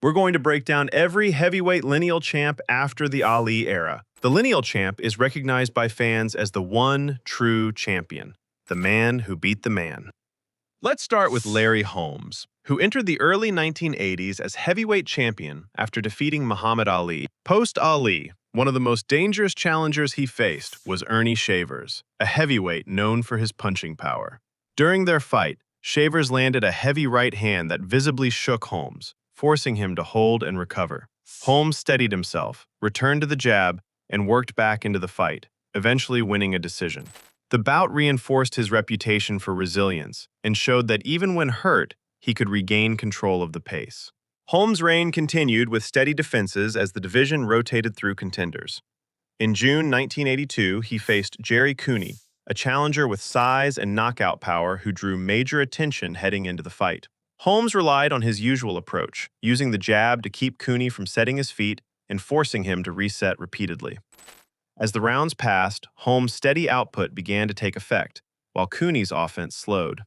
We're going to break down every heavyweight lineal champ after the Ali era. The lineal champ is recognized by fans as the one true champion, the man who beat the man. Let's start with Larry Holmes, who entered the early 1980s as heavyweight champion after defeating Muhammad Ali. Post-Ali, one of the most dangerous challengers he faced was Ernie Shavers, a heavyweight known for his punching power. During their fight, Shavers landed a heavy right hand that visibly shook Holmes, forcing him to hold and recover. Holmes steadied himself, returned to the jab, and worked back into the fight, eventually winning a decision. The bout reinforced his reputation for resilience and showed that even when hurt, he could regain control of the pace. Holmes' reign continued with steady defenses as the division rotated through contenders. In June 1982, he faced Jerry Cooney, a challenger with size and knockout power who drew major attention heading into the fight. Holmes relied on his usual approach, using the jab to keep Cooney from setting his feet and forcing him to reset repeatedly. As the rounds passed, Holmes' steady output began to take effect, while Cooney's offense slowed.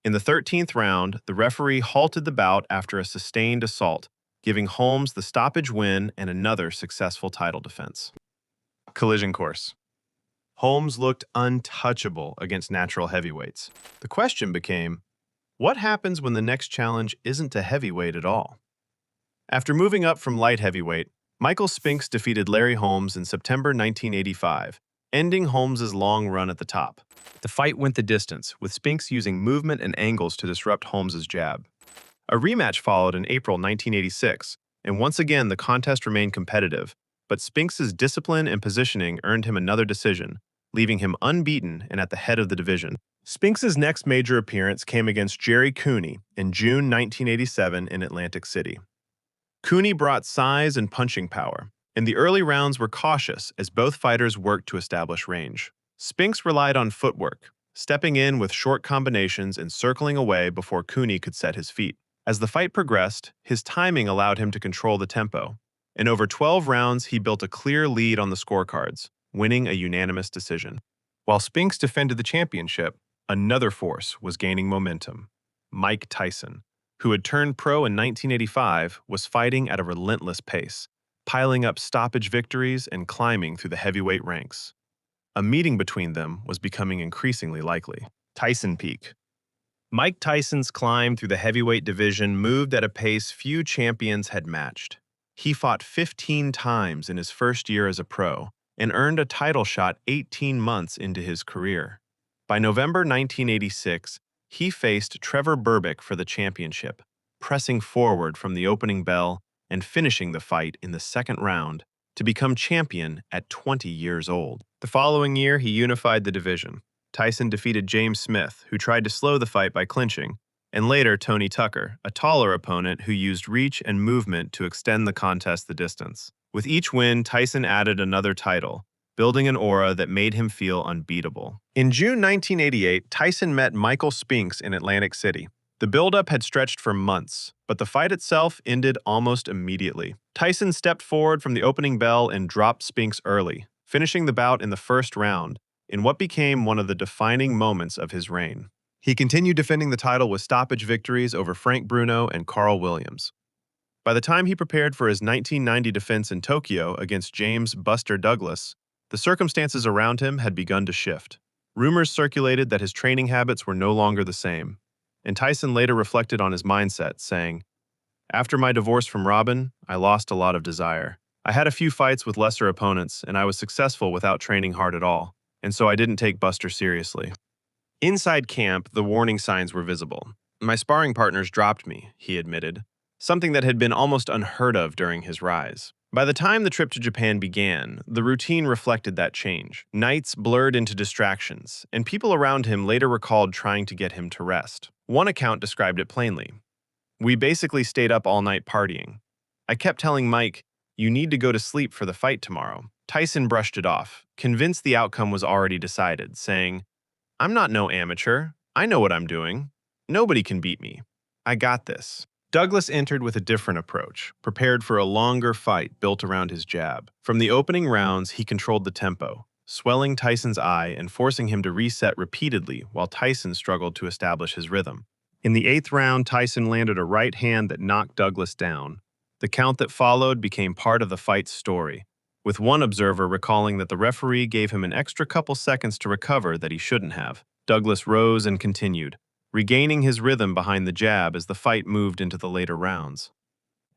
In the 13th round, the referee halted the bout after a sustained assault, giving Holmes the stoppage win and another successful title defense. Collision course. Holmes looked untouchable against natural heavyweights. The question became, what happens when the next challenge isn't a heavyweight at all? After moving up from light heavyweight, Michael Spinks defeated Larry Holmes in September 1985, ending Holmes' long run at the top. The fight went the distance, with Spinks using movement and angles to disrupt Holmes' jab. A rematch followed in April 1986, and once again the contest remained competitive, but Spinks' discipline and positioning earned him another decision, leaving him unbeaten and at the head of the division. Spinks' next major appearance came against Jerry Cooney in June 1987 in Atlantic City. Cooney brought size and punching power, and the early rounds were cautious as both fighters worked to establish range. Spinks relied on footwork, stepping in with short combinations and circling away before Cooney could set his feet. As the fight progressed, his timing allowed him to control the tempo. In over 12 rounds, he built a clear lead on the scorecards, winning a unanimous decision. While Spinks defended the championship, another force was gaining momentum. Mike Tyson, who had turned pro in 1985, was fighting at a relentless pace, piling up stoppage victories and climbing through the heavyweight ranks. A meeting between them was becoming increasingly likely. Tyson peak. Mike Tyson's climb through the heavyweight division moved at a pace few champions had matched. He fought 15 times in his first year as a pro and earned a title shot 18 months into his career. By November 1986, he faced Trevor Berbick for the championship, pressing forward from the opening bell and finishing the fight in the second round to become champion at 20 years old. The following year, he unified the division. Tyson defeated James Smith, who tried to slow the fight by clinching, and later Tony Tucker, a taller opponent who used reach and movement to extend the contest the distance. With each win, Tyson added another title, building an aura that made him feel unbeatable. In June 1988, Tyson met Michael Spinks in Atlantic City. The buildup had stretched for months, but the fight itself ended almost immediately. Tyson stepped forward from the opening bell and dropped Spinks early, finishing the bout in the first round, in what became one of the defining moments of his reign. He continued defending the title with stoppage victories over Frank Bruno and Carl Williams. By the time he prepared for his 1990 defense in Tokyo against James "Buster" Douglas, the circumstances around him had begun to shift. Rumors circulated that his training habits were no longer the same, and Tyson later reflected on his mindset, saying, "After my divorce from Robin, I lost a lot of desire. I had a few fights with lesser opponents, and I was successful without training hard at all, and so I didn't take Buster seriously." Inside camp, the warning signs were visible. "My sparring partners dropped me," he admitted, something that had been almost unheard of during his rise. By the time the trip to Japan began, the routine reflected that change. Nights blurred into distractions, and people around him later recalled trying to get him to rest. One account described it plainly. "We basically stayed up all night partying. I kept telling Mike, 'You need to go to sleep for the fight tomorrow.'" Tyson brushed it off, convinced the outcome was already decided, saying, "I'm not no amateur. I know what I'm doing. Nobody can beat me. I got this." Douglas entered with a different approach, prepared for a longer fight built around his jab. From the opening rounds, he controlled the tempo, swelling Tyson's eye and forcing him to reset repeatedly while Tyson struggled to establish his rhythm. In the 8th round, Tyson landed a right hand that knocked Douglas down, The count that followed became part of the fight's story, with one observer recalling that the referee gave him an extra couple seconds to recover that he shouldn't have. Douglas rose and continued, regaining his rhythm behind the jab as the fight moved into the later rounds.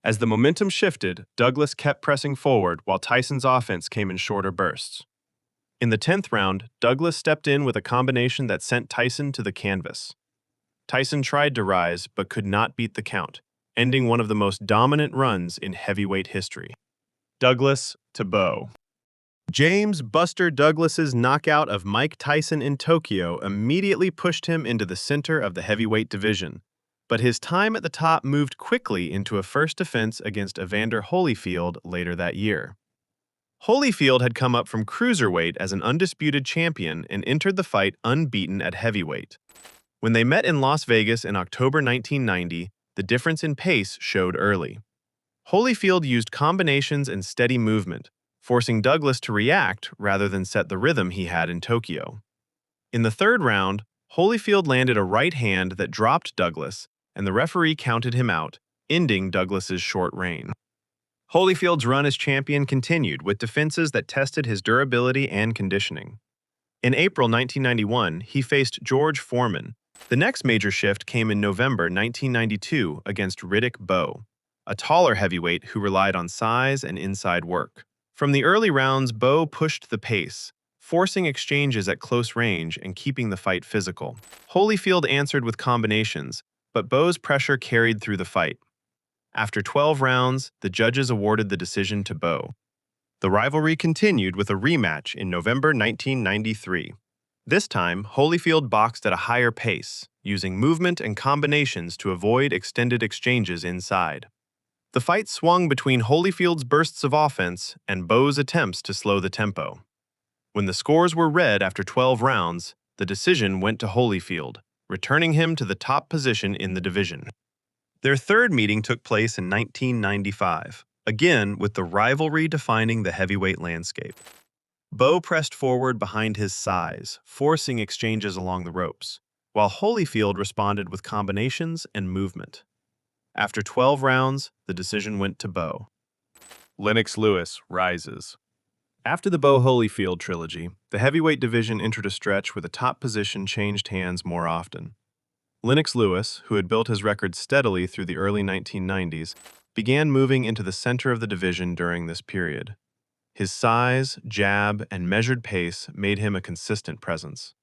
As the momentum shifted, Douglas kept pressing forward while Tyson's offense came in shorter bursts. In the 10th round, Douglas stepped in with a combination that sent Tyson to the canvas. Tyson tried to rise but could not beat the count, ending one of the most dominant runs in heavyweight history. Douglas to Bowe. James "Buster" Douglas's knockout of Mike Tyson in Tokyo immediately pushed him into the center of the heavyweight division, but his time at the top moved quickly into a first defense against Evander Holyfield later that year. Holyfield had come up from cruiserweight as an undisputed champion and entered the fight unbeaten at heavyweight. When they met in Las Vegas in October 1990, the difference in pace showed early. Holyfield used combinations and steady movement, forcing Douglas to react rather than set the rhythm he had in Tokyo. In the 3rd round, Holyfield landed a right hand that dropped Douglas, and the referee counted him out, ending Douglas's short reign. Holyfield's run as champion continued with defenses that tested his durability and conditioning. In April 1991, he faced George Foreman. The next major shift came in November 1992 against Bowe, a taller heavyweight who relied on size and inside work. From the early rounds, Bowe pushed the pace, forcing exchanges at close range and keeping the fight physical. Holyfield answered with combinations, but Bowe's pressure carried through the fight. After 12 rounds, the judges awarded the decision to Bowe. The rivalry continued with a rematch in November 1993. This time, Holyfield boxed at a higher pace, using movement and combinations to avoid extended exchanges inside. The fight swung between Holyfield's bursts of offense and Bowe's attempts to slow the tempo. When the scores were read after 12 rounds, the decision went to Holyfield, returning him to the top position in the division. Their 3rd meeting took place in 1995, again with the rivalry defining the heavyweight landscape. Bowe pressed forward behind his size, forcing exchanges along the ropes, while Holyfield responded with combinations and movement. After 12 rounds, the decision went to Bowe. Lennox Lewis rises. After the Bowe-Holyfield trilogy, the heavyweight division entered a stretch where the top position changed hands more often. Lennox Lewis, who had built his record steadily through the early 1990s, began moving into the center of the division during this period. His size, jab, and measured pace made him a consistent presence.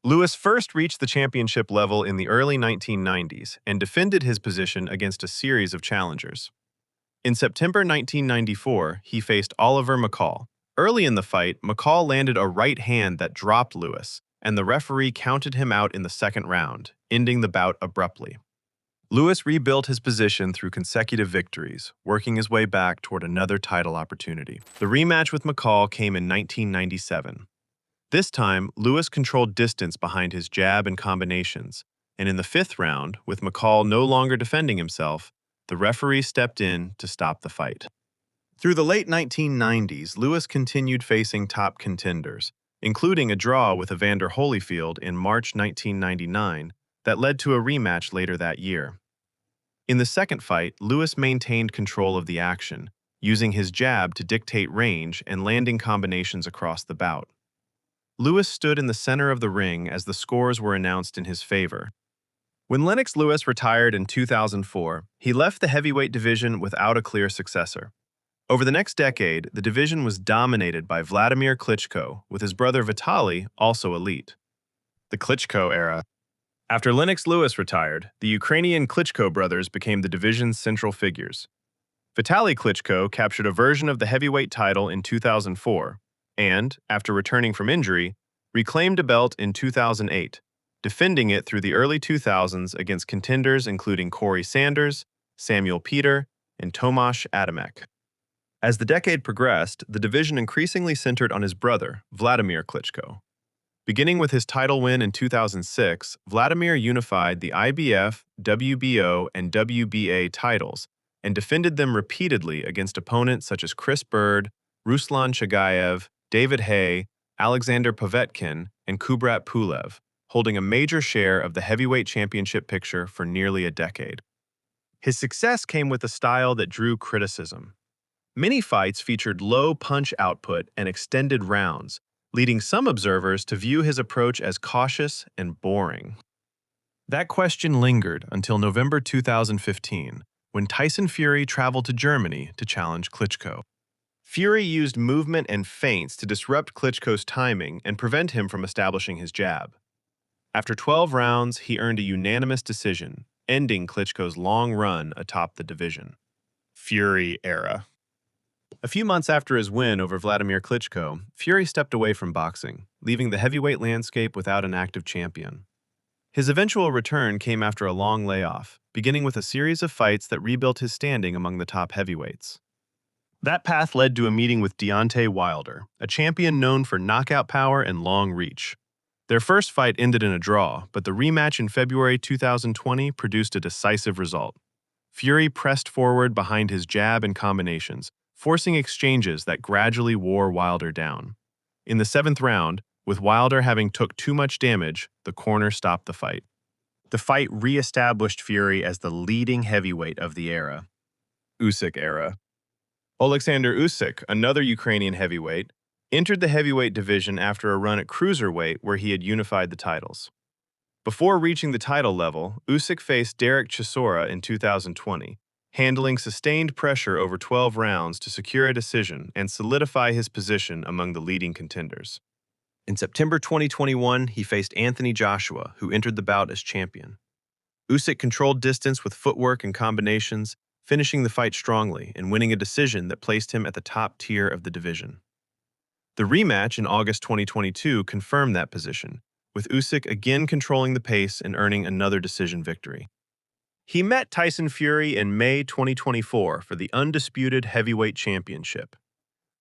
Lewis first reached the championship level in the early 1990s and defended his position against a series of challengers. In September 1994, he faced Oliver McCall. Early in the fight, McCall landed a right hand that dropped Lewis, and the referee counted him out in the 2nd round, ending the bout abruptly. Lewis rebuilt his position through consecutive victories, working his way back toward another title opportunity. The rematch with McCall came in 1997. This time, Lewis controlled distance behind his jab and combinations, and in the 5th round, with McCall no longer defending himself, the referee stepped in to stop the fight. Through the late 1990s, Lewis continued facing top contenders, including a draw with Evander Holyfield in March 1999 that led to a rematch later that year. In the 2nd fight, Lewis maintained control of the action, using his jab to dictate range and landing combinations across the bout. Lewis stood in the center of the ring as the scores were announced in his favor. When Lennox Lewis retired in 2004, he left the heavyweight division without a clear successor. Over the next decade, the division was dominated by Vladimir Klitschko, with his brother Vitaly also elite. The Klitschko era. After Lennox Lewis retired, the Ukrainian Klitschko brothers became the division's central figures. Vitaly Klitschko captured a version of the heavyweight title in 2004, and, after returning from injury, reclaimed a belt in 2008, defending it through the early 2000s against contenders including Corey Sanders, Samuel Peter, and Tomasz Adamek. As the decade progressed, the division increasingly centered on his brother, Vladimir Klitschko. Beginning with his title win in 2006, Vladimir unified the IBF, WBO, and WBA titles and defended them repeatedly against opponents such as Chris Bird, Ruslan Chagayev, David Haye, Alexander Povetkin, and Kubrat Pulev, holding a major share of the heavyweight championship picture for nearly a decade. His success came with a style that drew criticism. Many fights featured low punch output and extended rounds, leading some observers to view his approach as cautious and boring. That question lingered until November 2015, when Tyson Fury traveled to Germany to challenge Klitschko. Fury used movement and feints to disrupt Klitschko's timing and prevent him from establishing his jab. After 12 rounds, he earned a unanimous decision, ending Klitschko's long run atop the division. Fury era. A few months after his win over Vladimir Klitschko, Fury stepped away from boxing, leaving the heavyweight landscape without an active champion. His eventual return came after a long layoff, beginning with a series of fights that rebuilt his standing among the top heavyweights. That path led to a meeting with Deontay Wilder, a champion known for knockout power and long reach. Their first fight ended in a draw, but the rematch in February 2020 produced a decisive result. Fury pressed forward behind his jab and combinations, forcing exchanges that gradually wore Wilder down. In the 7th round, with Wilder having took too much damage, the corner stopped the fight. The fight re-established Fury as the leading heavyweight of the era. Usyk era. Oleksandr Usyk, another Ukrainian heavyweight, entered the heavyweight division after a run at cruiserweight where he had unified the titles. Before reaching the title level, Usyk faced Derek Chisora in 2020, handling sustained pressure over 12 rounds to secure a decision and solidify his position among the leading contenders. In September 2021, he faced Anthony Joshua, who entered the bout as champion. Usyk controlled distance with footwork and combinations, finishing the fight strongly and winning a decision that placed him at the top tier of the division. The rematch in August 2022 confirmed that position, with Usyk again controlling the pace and earning another decision victory. He met Tyson Fury in May 2024 for the undisputed heavyweight championship.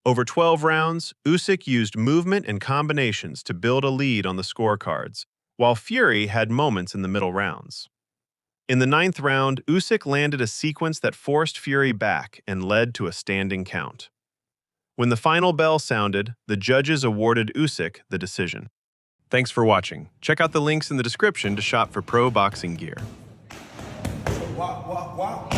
Over 12 rounds, Usyk used movement and combinations to build a lead on the scorecards, while Fury had moments in the middle rounds. In the 9th round, Usyk landed a sequence that forced Fury back and led to a standing count. When the final bell sounded, the judges awarded Usyk the decision. Thanks for watching. Check out the links in the description to shop for pro boxing gear. Wow.